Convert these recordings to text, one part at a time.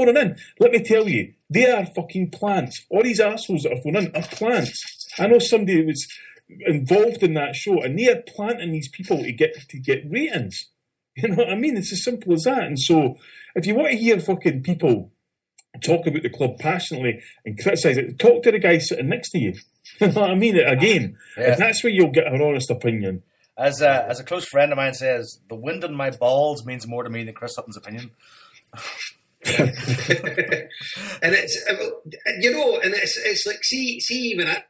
phoning in. Let me tell you, they are fucking plants. All these assholes that are phoning in are plants. I know somebody who was involved in that show, and they are planting these people to get ratings. You know what I mean? It's as simple as that. And so, if you want to hear fucking people talk about the club passionately and criticise it, talk to the guy sitting next to you. You know what I mean? Again, and that's where you'll get an honest opinion. As a close friend of mine says, the wind in my balls means more to me than Chris Sutton's opinion. And it's, you know, and it's like, see even at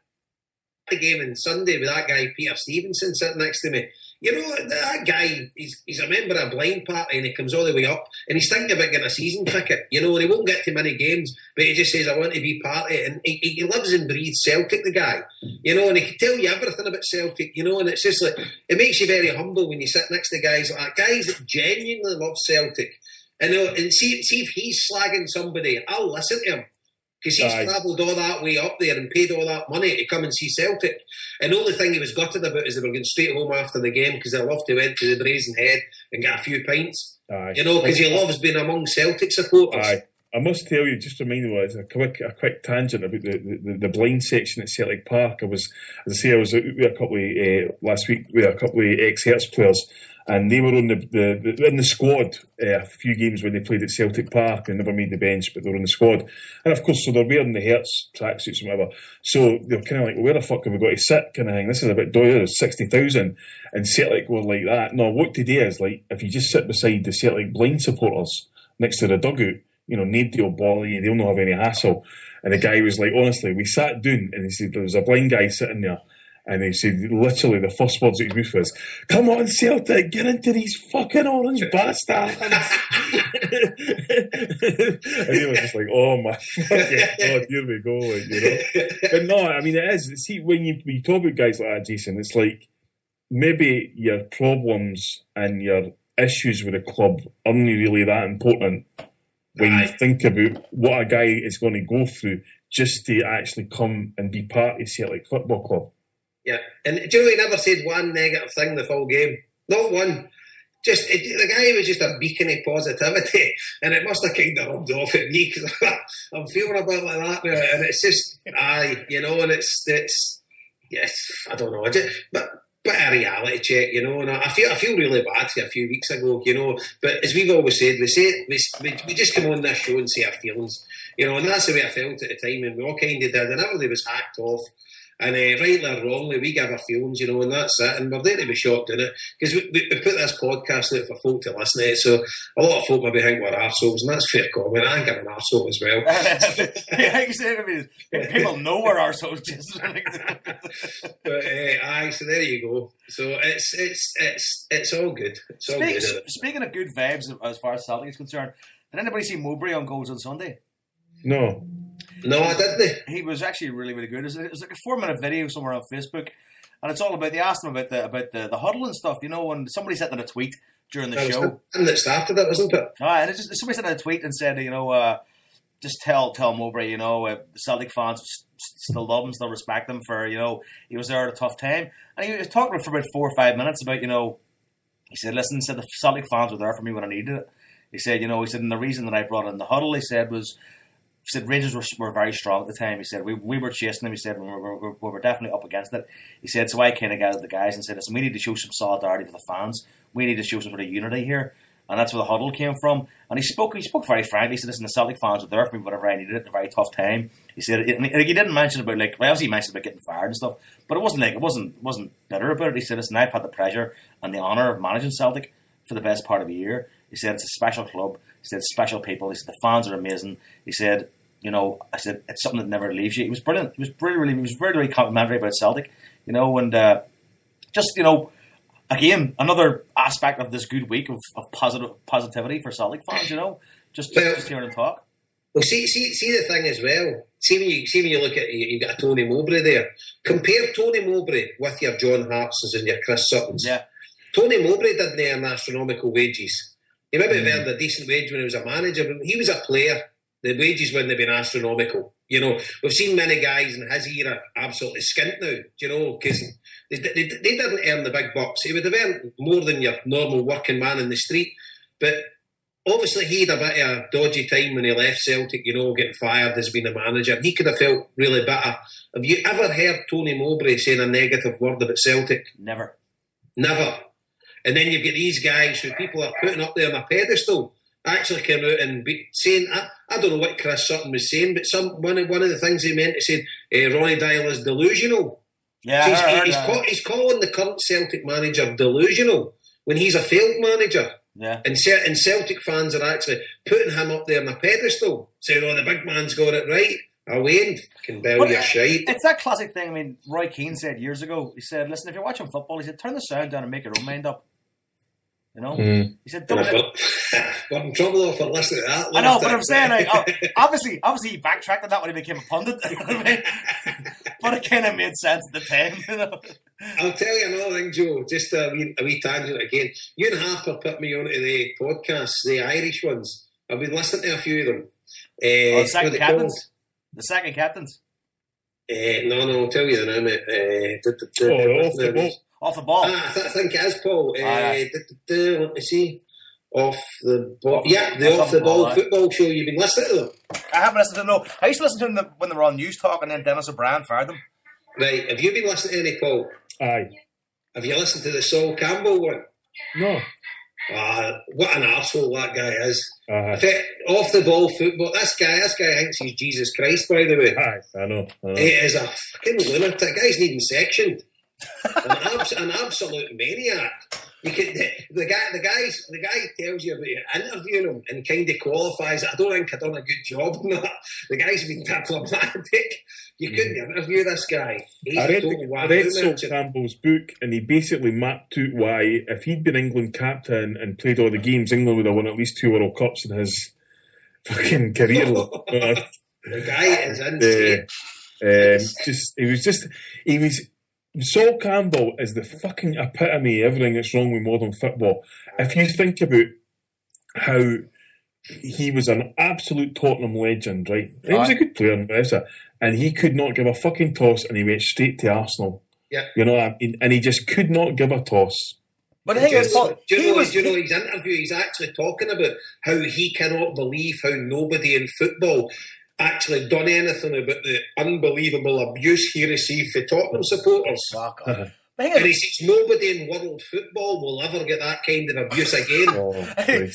the game on Sunday with that guy Peter Stevenson sitting next to me. You know, that guy, he's a member of a blind party and he comes all the way up and he's thinking about getting a season ticket, you know, and he won't get to many games, but he just says, I want to be part of it. And he lives and breathes Celtic, the guy, you know, and he can tell you everything about Celtic, you know, and it's just like, it makes you very humble when you sit next to guys like that, guys that genuinely love Celtic. And see if he's slagging somebody, I'll listen to him. Because he's travelled all that way up there and paid all that money to come and see Celtic. And the only thing he was gutted about is they were going straight home after the game because they loved to went to the Brazen Head and get a few pints. You know, because he loves being among Celtic supporters. I must tell you, just to remind you, it's a quick tangent about the blind section at Celtic Park. I was with a couple of last week with a couple of ex-Hearts players, and they were on the in the squad a few games when they played at Celtic Park and never made the bench, but they were on the squad. And of course, so they're wearing the Hearts tracksuits and whatever. So they're kind of like, well, where the fuck have we got to sit? Kind of thing. This is a bit dire. 60,000, and Celtic were like that. No, what today is like if you just sit beside the Celtic blind supporters next to the dugout. You know, nobody will bother you. They'll not have any hassle. And the guy was like, honestly, we sat down and he said there was a blind guy sitting there. And he said, literally, the first words out of his mouth was, come on, Celtic, get into these fucking orange bastards. And he was just like, oh my fucking God, here we go. Like, you know? But no, I mean, it is. See, when you talk about guys like that, Jason, it's like maybe your problems and your issues with the club aren't really that important. When you think about what a guy is going to go through just to actually come and be part of Celtic Football Club. Yeah, and do you know he never said one negative thing the full game? Not one. The guy was just a beacon of positivity, and it must have kind of rubbed off at me because I'm feeling a bit like that now, and it's just, you know, and it's yes, I don't know, but a reality check, you know, and I feel really bad for a few weeks ago, you know, but as we've always said, we just come on this show and say our feelings, you know, and that's the way I felt at the time, and we all kind of did, and everybody was hacked off. And rightly or wrongly, we give our feelings, you know, and that's it. And we're there to be shocked in it. Because we put this podcast out for folk to listen to it. So a lot of folk maybe think we're arseholes, and that's fair comment. I think I'm an arsehole as well. I mean, people know we're arseholes, Jason. But so there you go. So it's all good. It's all good. Speaking of good vibes as far as Celtic is concerned, did anybody see Mowbray on Goals on Sunday? No. No, I didn't. He was actually really, really good. It was like a 4-minute video somewhere on Facebook, and it's all about. They asked him about the huddle and stuff, you know. And somebody sent in a tweet during the show. And it started it, wasn't it? And somebody sent in a tweet and said, you know, just tell Mowbray, you know, the Celtic fans still love him, still respect him for, you know, he was there at a tough time, and he was talking for about 4 or 5 minutes about, you know, he said, listen, he said the Celtic fans were there for me when I needed it. He said, you know, and the reason that I brought in the huddle, he said, was. He said Rangers were very strong at the time. He said we were chasing them. He said we were definitely up against it. He said so I kind of gathered the guys and said, listen, we need to show some solidarity for the fans. We need to show some sort of unity here, and that's where the huddle came from. And he spoke very frankly. He said, listen, the Celtic fans were there for me whenever I needed it at a very tough time. He said he didn't mention about obviously he mentioned about getting fired and stuff, but it wasn't bitter about it. He said, listen, I've had the pleasure and the honour of managing Celtic for the best part of a year. He said it's a special club. He said special people. He said the fans are amazing. He said, you know, I said it's something that never leaves you. He was brilliant. He was very, very complimentary about Celtic, you know, and just, you know, again, another aspect of this good week of positivity for Celtic fans, you know, just hearing them talk. Well, see the thing as well. See when you look at you've got a Tony Mowbray there. Compare Tony Mowbray with your John Hartsons and your Chris Suttons. Yeah. Tony Mowbray didn't earn astronomical wages. He maybe earned a decent wage when he was a manager, but he was a player. The wages wouldn't have been astronomical. You know, we've seen many guys in his era absolutely skint now, you know, because they didn't earn the big bucks. He would have earned more than your normal working man in the street. But obviously he had a bit of a dodgy time when he left Celtic, getting fired as being a manager. He could have felt really bitter. Have you ever heard Tony Mowbray saying a negative word about Celtic? Never. And then you've got these guys who people are putting up there on a pedestal actually came out and saying, I don't know what Chris Sutton was saying, but one of the things he meant to say, Ronnie Dial is delusional. Yeah, he's calling the current Celtic manager delusional when he's a failed manager. Yeah. And Celtic fans are actually putting him up there on a pedestal, saying, the big man's got it right. Wayne, fucking bell your shite. It's that classic thing. I mean, Roy Keane said years ago, he said, listen, if you're watching football, he said, turn the sound down and make your own mind up. He said, don't got in trouble for listening to that. I know, but I'm saying, obviously he backtracked on that when he became a pundit. But it kind of made sense at the time. I'll tell you another thing, Joe, just a wee tangent again. You and Harper put me onto the podcasts, the Irish ones. I've been listening to a few of them. The second captains? The second captains? No, I'll tell you the name. Off the ball. Off the ball. I think it is, Paul. Let me see. Off the ball. Yeah, the Off the Ball football show. You've been listening to them? I haven't listened to them, no. I used to listen to them when they were on News Talk, and then Dennis O'Brien fired them. Right. Have you been listening to any, Paul? Aye. Have you listened to the Saul Campbell one? No. What an arsehole that guy is. Off the ball football. This guy thinks he's Jesus Christ, by the way. Aye, I know. He is a fucking lunatic. Guy's needing sectioned. An absolute maniac. The guy tells you about interviewing him and kind of qualifies. I don't think I've done a good job on that. The guy's been diplomatic. You couldn't interview this guy. I read Saul Campbell's book, and he basically mapped out why, if he'd been England captain and played all the games, England would have won at least 2 World Cups in his fucking career. The guy is insane. Saul Campbell is the fucking epitome of everything that's wrong with modern football. If you think about how he was an absolute Tottenham legend, right? He was a good player, and he could not give a fucking toss, and he went straight to Arsenal. Yeah. You know what I mean? And he just could not give a toss. But the thing is, Paul, do you know his interview? He's actually talking about how he cannot believe how nobody in football actually done anything about the unbelievable abuse he received for Tottenham supporters. And he says nobody in world football will ever get that kind of abuse again. Did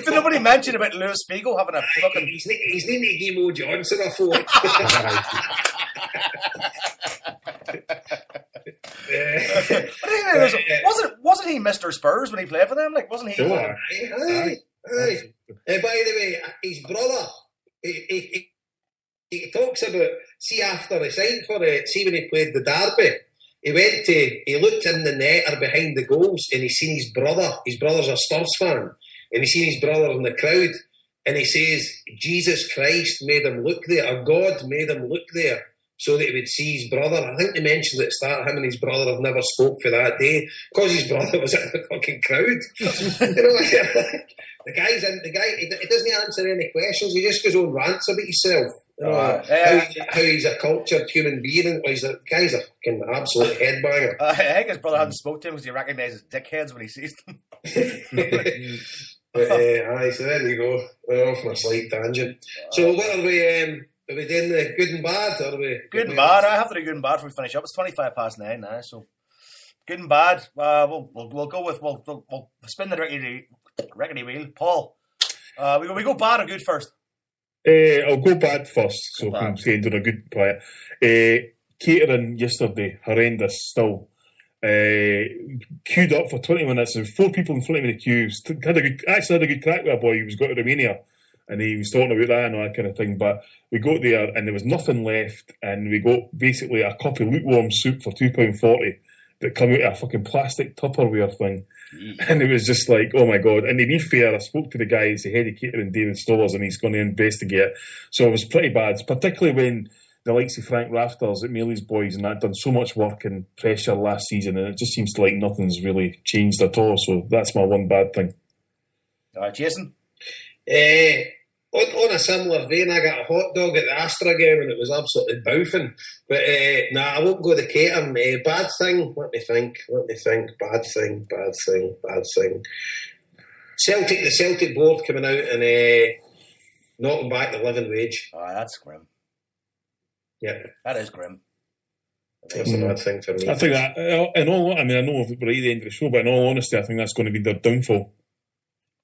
nobody mention about Lewis Figo having a fucking... He's named Guimo Johnson, I thought. Wasn't he Mr. Spurs when he played for them? Like, wasn't he? Aye. By the way, his brother... He talks about, see, after he signed for it, see when he played the derby, he looked in the net or behind the goals, and he seen his brother's a Spurs fan, and he seen his brother in the crowd, and he says, Jesus Christ made him look there, or God made him look there, so that he would see his brother. I think they mentioned at the start, him and his brother have never spoke for that day, because his brother was in the fucking crowd. The guy, he doesn't answer any questions. He just goes on rants about himself. How he's a cultured human being. And the guy's a fucking absolute headbanger. I think his brother hadn't spoke to him because he recognises dickheads when he sees them. So there you go. We're off on a slight tangent. So what are we doing the good and bad? Or are we good and bad? I have to do good and bad before we finish up. It's 9:25 now, so good and bad. We'll go with we'll spin the rickety wheel. Paul, we go bad or good first? I'll go bad first, so I'm saying doing a good quiet. Catering yesterday, horrendous still. Queued up for 20 minutes and 4 people in front of me in the queue. Had a good crack with a boy who was going to Romania, and he was talking about that and all that kind of thing. But we got there and there was nothing left, and we got basically a cup of lukewarm soup for £2.40 that come out of a fucking plastic Tupperware thing. And it was just like, oh my God. And to be fair, I spoke to the guy, the head of catering, David Stollers, and he's going to investigate it. So it was pretty bad, particularly when the likes of Frank Rafters at Mealy's Boys and that done so much work and pressure last season, and it just seems like nothing's really changed at all. So that's my one bad thing. Jason? On a similar vein, I got a hot dog at the Astra game and it was absolutely bouffing. But I won't go the catering. Bad thing, let me think. Bad thing. The Celtic board coming out and knocking back the living wage. Oh, that's grim. Yeah. That is grim. That's a bad thing for me. I think that, I know we're at the end of the show, but in all honesty, I think that's going to be their downfall.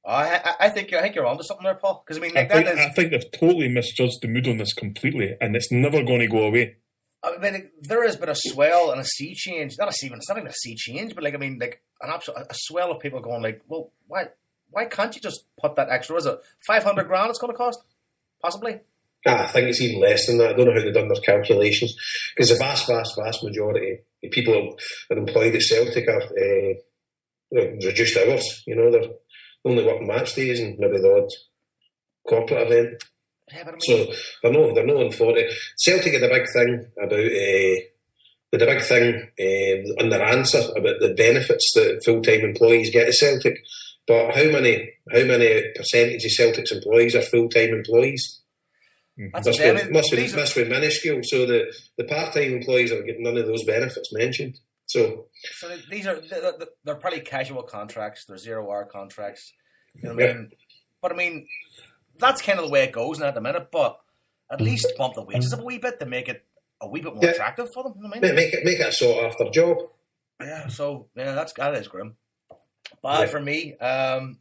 I think you're onto something there, Paul. Because I think they've totally misjudged the mood on this completely, and it's never going to go away. I mean, there has been a swell and a sea change. It's not even a sea change, but a swell of people going like, well, why can't you just put that extra? Is it $500,000 it's going to cost? Possibly. I think it's even less than that. I don't know how they've done their calculations, because the vast majority of people that are employed at Celtic are reduced hours. You know, they're only working match days and maybe the odd corporate event. Yeah, but so they're not in for it. Celtic had a big thing on their answer about the benefits that full-time employees get at Celtic. But how many percentage of Celtic's employees are full-time employees? Must be minuscule. So the part-time employees are getting none of those benefits mentioned. So they're probably casual contracts. They're 0-hour contracts. You know what I mean? But I mean, that's kind of the way it goes now at the minute. But at least bump the wages up a wee bit to make it a wee bit more attractive for them. You know what I mean? Make it a sought after job. Yeah. So that is grim. But for me, I'll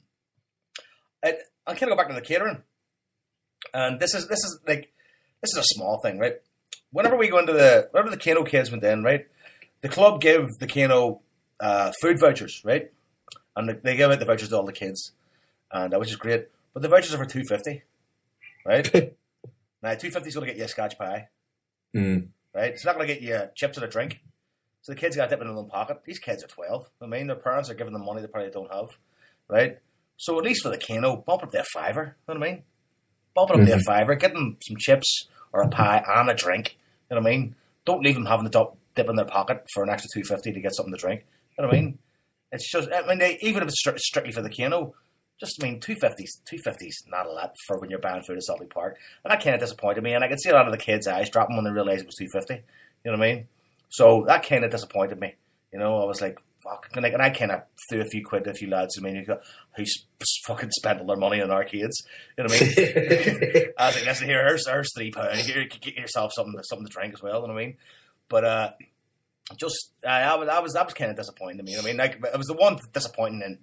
kind of go back to the catering. And this is a small thing, right? Whenever we go into whenever the Kano kids went in, right, the club give the Kano food vouchers, right, and they give out the vouchers to all the kids, and which is great. But the vouchers are for $2.50, right? Now $2.50 is going to get you a Scotch pie, right? It's not going to get you chips and a drink. So the kids got to dip in their own pocket. These kids are 12. I mean, their parents are giving them money they probably don't have, right? So at least for the Kano, bump up their $5. You know what I mean? Bump it up their $5. Get them some chips or a pie and a drink. You know what I mean? Don't leave them having to dip in their pocket for an extra $2.50 to get something to drink. You know what I mean? It's just, even if it's strictly for the Kano, $2.50's not a lot for when you're buying food at Saltley Park. And that kind of disappointed me. And I could see a lot of the kids' eyes dropping when they realised it was $2.50. You know what I mean? So that kind of disappointed me. You know, I was like, fuck. And I kind of threw a few quid to a few lads who fucking spent all their money on arcades. You know what I mean? I was like, listen, here's £3. Here, get yourself something to drink as well. You know what I mean? But that was kind of disappointing to me. I mean, like, it was the one disappointing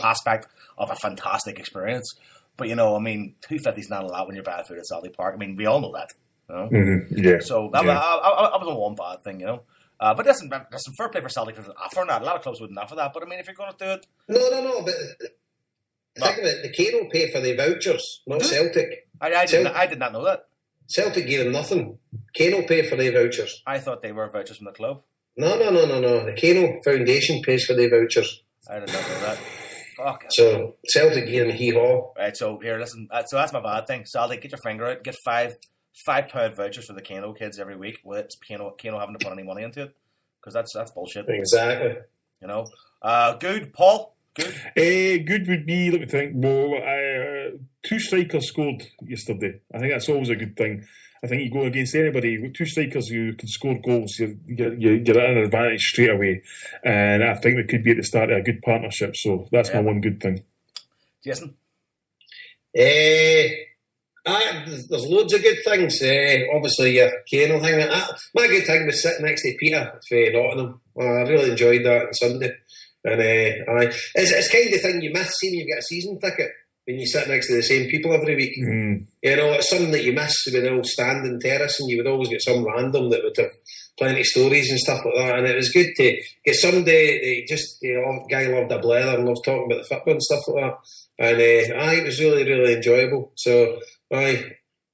aspect of a fantastic experience. But I mean, $2.50 is not a lot when you're buying food at Saltley Park. I mean, we all know that. You know? Yeah. So that was the one bad thing, But listen, fair play for Celtic for offering that. A lot of clubs wouldn't offer that. But I mean, if you're going to do it, no. But think of it, the Kano pay for the vouchers, not Celtic. I did not know that. Celtic gave them nothing. Kano pay for the vouchers. I thought they were vouchers from the club. No. The Kano Foundation pays for the vouchers. I did not know that. Fuck. So Celtic gave them hee-haw. Right. So here, listen. So that's my bad thing. Celtic, get your finger out. Get £5 vouchers for the Kano kids every week with Kano having to put any money into it, because that's bullshit. Exactly. Good, Paul. Good. Good would be, let me think. Well, 2 strikers scored yesterday. I think that's always a good thing. I think you go against anybody with 2 strikers who can score goals, you're at an advantage straight away. And I think we could be at the start of a good partnership. So that's my one good thing. Jason? There's loads of good things. Obviously, your Kano thing. My good thing was sitting next to Peter for Nottingham. I really enjoyed that on Sunday. And it's kind of thing you miss seeing you get a season ticket when you sit next to the same people every week. It's something that you miss with the old standing terrace, and you would always get some random that would have plenty of stories and stuff like that. And it was good to get somebody that guy loved a blether and loved talking about the football and stuff like that. And it was really, really enjoyable. So, hail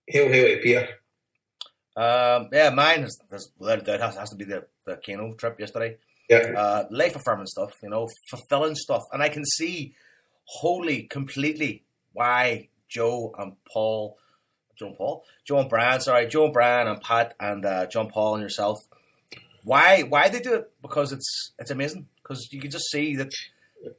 to Peter. Mine has without a doubt has to be the Kano trip yesterday. Yeah. Life affirming stuff, fulfilling stuff. And I can see completely why Joe and Brian and Pat and John Paul and yourself, why they do it, because it's amazing. Because you can just see that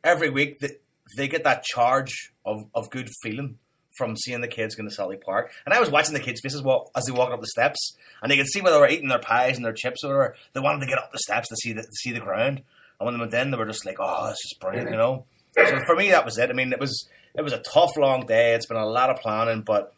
every week that they get that charge of good feeling from seeing the kids going to Saltley Park. And I was watching the kids' faces as they walked up the steps, and they could see where they were eating their pies and their chips or whatever. They wanted to get up the steps to see the ground. And when they went in, they were just like, oh, this is brilliant, So for me, that was it. I mean, it was a tough, long day. It's been a lot of planning, but